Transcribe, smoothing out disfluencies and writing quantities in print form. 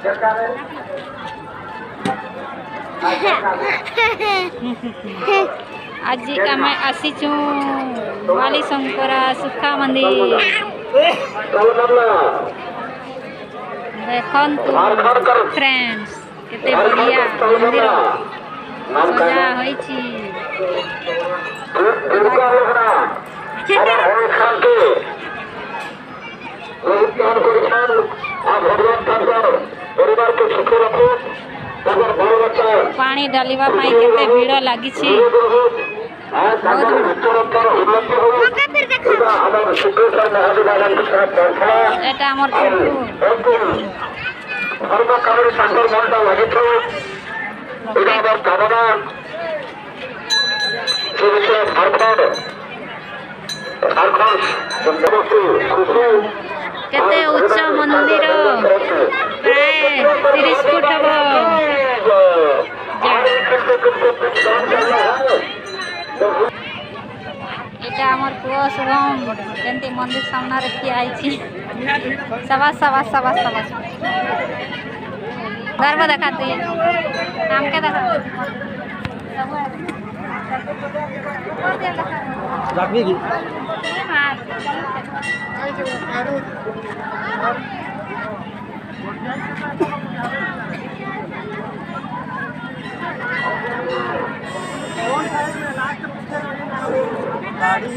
आज आम आसीचु वाली शंकरा सुखा मंदिर देखंतु फ्रेंड्स केते बढ़िया मंदिर सजा होईची। पानी डालिबा पाई केते भीड़ लागी छी, बहुत एटा हमर केते उच्च मंदिर प्राय 30 फुट हम एटा हमर पुआ शुभम केंती मंदिर सामना रखी आइछि। सवास सवास सवास सवास गर्व दिखाते हम के देखा रखबी की गाड़ी